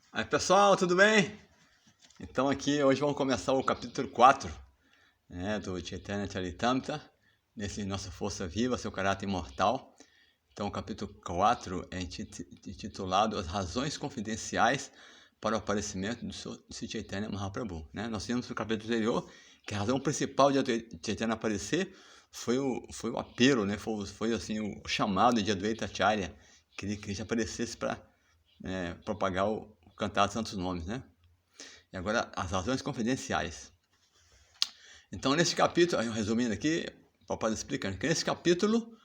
Aí pessoal, tudo bem? Então aqui hoje vamos começar o capítulo 4, né, do Chaitanya Charitamrita, nesse Nossa Força Viva, Seu Caráter Imortal. Então o capítulo 4 é intitulado As Razões Confidenciais para o Aparecimento do Sri Chaitanya Mahaprabhu. Né? Nós vimos no capítulo anterior que a razão principal de Chaitanya aparecer foi o apelo, né? foi assim, o chamado de Advaita Acharya, que ele aparecesse para propagar o cantar santos nomes, né? E agora as razões confidenciais. Então nesse capítulo, resumindo aqui, o papai explicando que nesse capítulo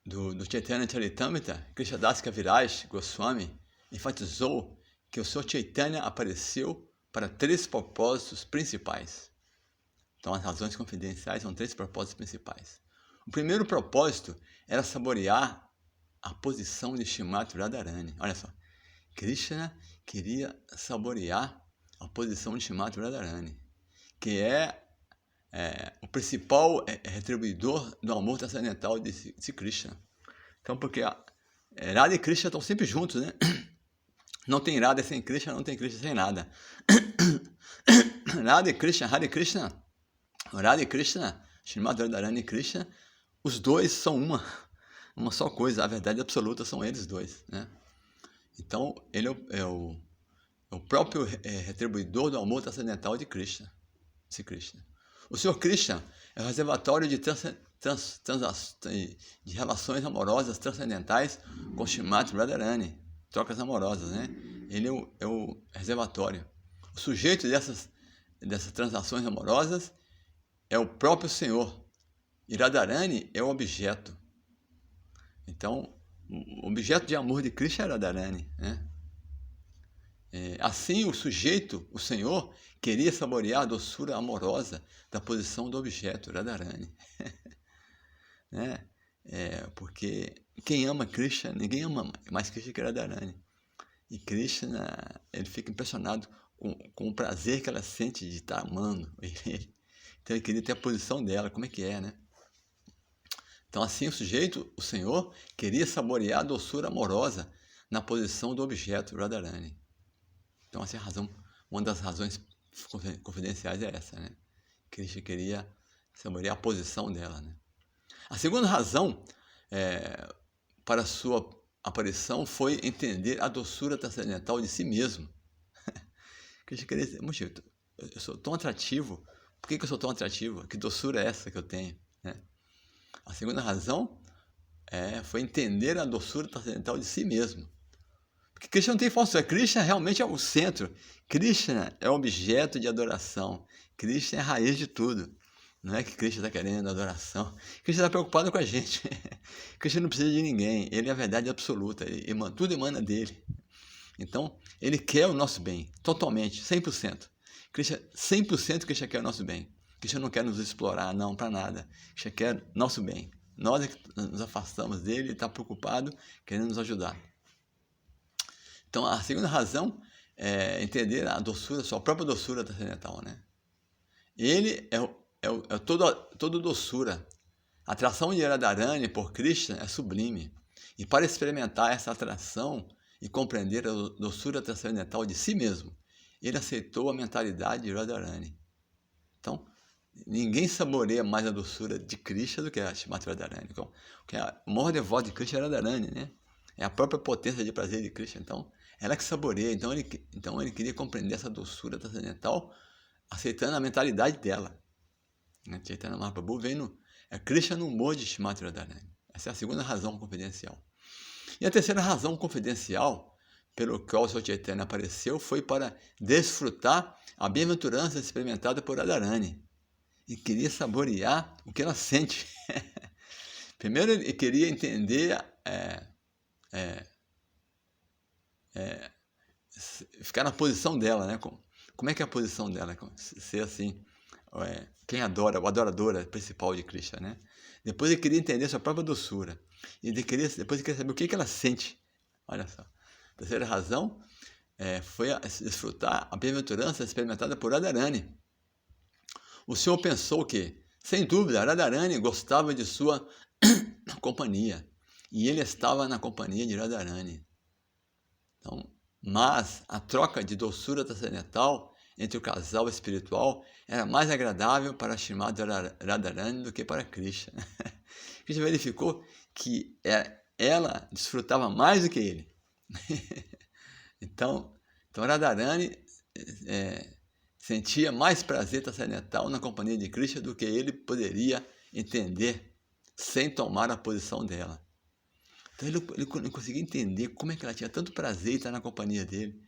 do Chaitanya Charitamrita, Krishnadas Kaviraj Goswami enfatizou que o Sr. Chaitanya apareceu para 3 propósitos principais. Então as razões confidenciais são 3 propósitos principais. O primeiro propósito era saborear a posição de Srimati Radharani. Olha só, Krishna queria saborear a posição de Srimati Radharani, que é o principal retribuidor do amor transcendental de Krishna. Então, porque Radha e Krishna estão sempre juntos, né? Não tem Radha sem Krishna, não tem Krishna sem nada. Radha e Krishna, Hare Krishna, Radha e Krishna, Srimati Radharani e Krishna, os dois são uma só coisa, a verdade absoluta são eles dois, né? Então, ele é o próprio retribuidor do amor transcendental de Krishna, Sri Krishna. O Senhor Krishna é o reservatório de relações amorosas transcendentais com Srimati Radharani, trocas amorosas, né? Ele é o reservatório. O sujeito dessas transações amorosas é o próprio Senhor, e Radharani é o objeto. Então, o objeto de amor de Krishna é Radharani, né? Assim, o sujeito, o Senhor, queria saborear a doçura amorosa da posição do objeto, Radharani. Né? Porque quem ama Krishna, ninguém ama mais Krishna que Radharani. E Krishna, ele fica impressionado com o prazer que ela sente de estar amando ele. Então ele queria ter a posição dela, como é que é, né? Então assim o sujeito, o Senhor, queria saborear a doçura amorosa na posição do objeto, Radharani. Então essa é a razão, uma das razões confidenciais é essa, né? Krishna queria saborear a posição dela, né? A segunda razão para a sua aparição foi entender a doçura transcendental de si mesmo. Krishna queria dizer, eu sou tão atrativo, por que eu sou tão atrativo? Que doçura é essa que eu tenho, né? A segunda razão foi entender a doçura transcendental de si mesmo. Porque Krishna não tem falsidade, Krishna realmente é o centro. Krishna é o objeto de adoração. Krishna é a raiz de tudo. Não é que Krishna está querendo adoração. Krishna está preocupado com a gente. Krishna não precisa de ninguém. Ele é a verdade absoluta. Tudo emana dele. Então, ele quer o nosso bem, totalmente, 100%. Krishna, 100% Krishna quer o nosso bem. Krishna não quer nos explorar, não, para nada. Krishna quer nosso bem. Nós é que nos afastamos dele, ele está preocupado, querendo nos ajudar. Então, a segunda razão é entender a doçura, a sua própria doçura transcendental, né? Ele é todo doçura. A atração de Radharani por Krishna é sublime. E para experimentar essa atração e compreender a doçura transcendental de si mesmo, ele aceitou a mentalidade de Radharani. Então, ninguém saboreia mais a doçura de Krishna do que a Srimati Radharani. Então, o maior devoto de Krishna é Radharani, né? É a própria potência de prazer de Krishna. Então, ela que saboreia. Então ele queria compreender essa doçura transcendental, aceitando a mentalidade dela. Chaitanya Mahaprabhu Krishna no humor de Srimati Radharani. Essa é a segunda razão confidencial. E a terceira razão confidencial pelo qual o Sr. Chaitanya apareceu foi para desfrutar a bem-aventurança experimentada por Radharani. E queria saborear o que ela sente. Primeiro ele queria entender, ficar na posição dela, né? Como é que é a posição dela? Ser assim, quem adora, o adoradora principal de Krishna, né? Depois ele queria entender sua própria doçura. E depois ele queria saber o que ela sente. Olha só. A terceira razão foi desfrutar a bem-aventurança experimentada por Radharani. O Senhor pensou que, sem dúvida, Radharani gostava de sua companhia e ele estava na companhia de Radharani. Então, mas a troca de doçura transcendental entre o casal espiritual era mais agradável para Srimati Radharani do que para Krishna. Krishna verificou que ela desfrutava mais do que ele. Então Radharani sentia mais prazer transcendental na companhia de Krishna do que ele poderia entender sem tomar a posição dela. Então ele conseguia entender como é que ela tinha tanto prazer em estar na companhia dele.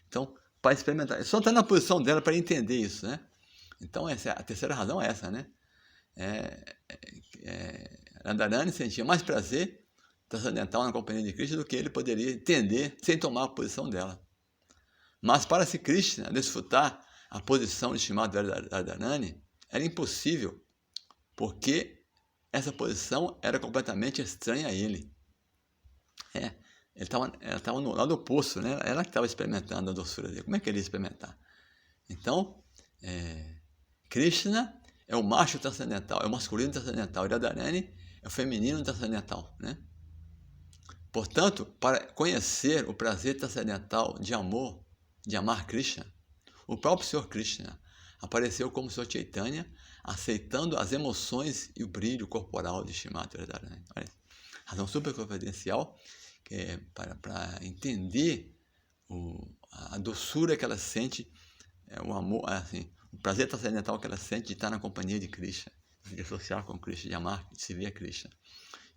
Então, para experimentar, só estar na posição dela para entender isso, né? Então, essa, a terceira razão é essa, né? Radharani sentia mais prazer transcendental na companhia de Krishna do que ele poderia entender sem tomar a posição dela. Mas para se Krishna desfrutar a posição de Srimati Radharani era impossível, porque essa posição era completamente estranha a ele. Ela estava no lado oposto, né? Ela que estava experimentando a doçura dele. Como é que ele ia experimentar? Então, Krishna é o macho transcendental, é o masculino transcendental, e Radharani é o feminino transcendental, né? Portanto, para conhecer o prazer transcendental de amor, de amar Krishna, o próprio Senhor Krishna apareceu como Senhor Chaitanya, aceitando as emoções e o brilho corporal de Srimati Radharani. Razão super confidencial, que é para entender a doçura que ela sente, o amor, assim, o prazer transcendental que ela sente de estar na companhia de Krishna, de associar com Krishna, de amar, de se ver a Krishna.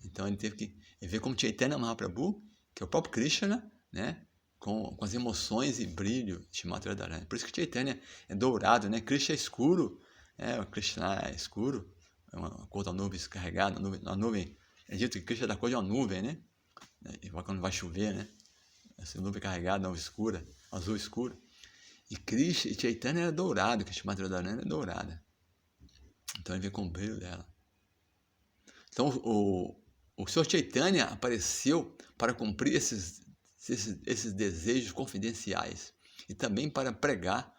Então ele teve que ver como Chaitanya Mahaprabhu, que é o próprio Krishna, né, com as emoções e brilho de Srimati Radharani. Por isso que Chaitanya é dourado, né? Krishna é escuro, o Krishna é escuro, é uma cor da nuvem carregada, a nuvem, é dito que Krishna é da cor de uma nuvem, né? Igual quando vai chover, né? Essa nuvem carregada, nuvem escura, azul escuro. E Krishna, e Chaitanya é dourado, que Srimati Radharani é dourada. Então ele vem com o brilho dela. Então o Senhor Chaitanya apareceu para cumprir esses desejos confidenciais e também para pregar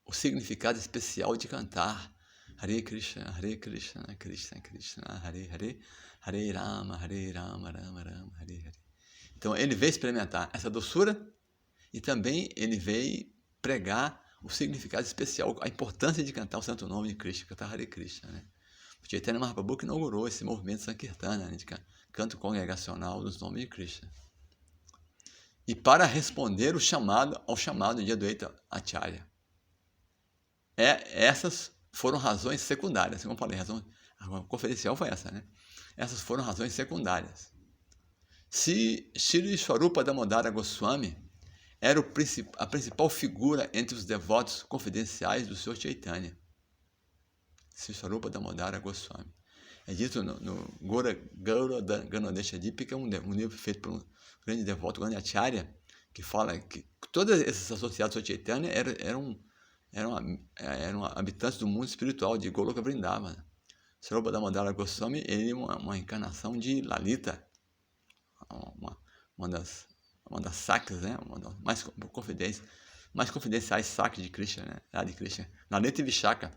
o significado especial de cantar Hare Krishna, Krishna Krishna, Hare Hare, Hare Rama, Rama Rama, Hare Hare. Então ele veio experimentar essa doçura e também ele veio pregar o significado especial, a importância de cantar o santo nome de Krishna, cantar Hare Krishna, né? O Chaitanya Mahaprabhu que inaugurou esse movimento Sankirtana, né, de canto congregacional dos nomes de Krishna. E para responder ao chamado de Advaita Acharya. Essas foram razões secundárias. Como eu falei, a conferencial foi essa, né? Essas foram razões secundárias. Se Shri Swarupa Damodara Goswami era a principal figura entre os devotos confidenciais do Sr. Chaitanya. Shri Swarupa Damodara Goswami. É dito no Gaura Ganodeshadip, que é um livro feito por um grande devoto, grande acharya, que fala que todos esses associados ao Chaitanya eram habitantes do mundo espiritual de Goloka Vrindavana. Swarupa Damodara Goswami, ele é uma encarnação de Lalita, uma das sakras, né? Uma das mais confidenciais sakras de Krishna, né? De Krishna. Lalita e Vishaka.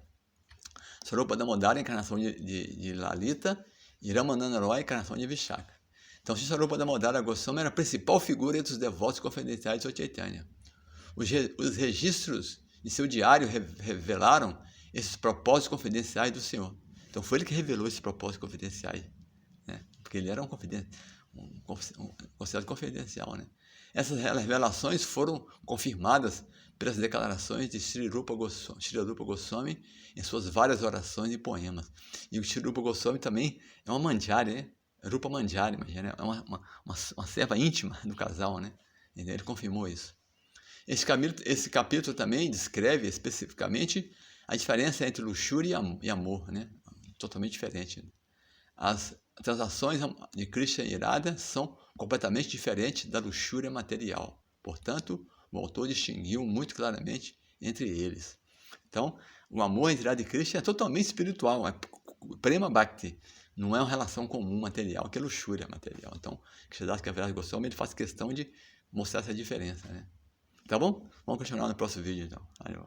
Swarupa Damodara, encarnação de Lalita, e Ramananda Roy, encarnação de Vishaka. Então, Swarupa Damodara Goswami era a principal figura entre os devotos confidenciais de Chaitanya. Os registros de seu diário revelaram esses propósitos confidenciais do Senhor. Então, foi ele que revelou esses propósitos confidenciais, né? Porque ele era considerado confidencial, né? Essas revelações foram confirmadas pelas declarações de Sri Rupa Goswami em suas várias orações e poemas. E o Sri Rupa Goswami também é uma manjari, né? Rupa Manjari, é uma serva íntima do casal, né? Ele confirmou isso. Esse capítulo também descreve especificamente a diferença entre luxúria e amor, né? Totalmente diferente. As transações de Krishna e Radha são completamente diferentes da luxúria material. Portanto, o autor distinguiu muito claramente entre eles. Então, o amor entre Radha e Krishna é totalmente espiritual, é Prema Bhakti. Não é uma relação comum material, que é luxúria material. Então, Krishnadas Kaviraj Goswami, ele faz questão de mostrar essa diferença, né? Tá bom? Vamos continuar no próximo vídeo, então. Valeu.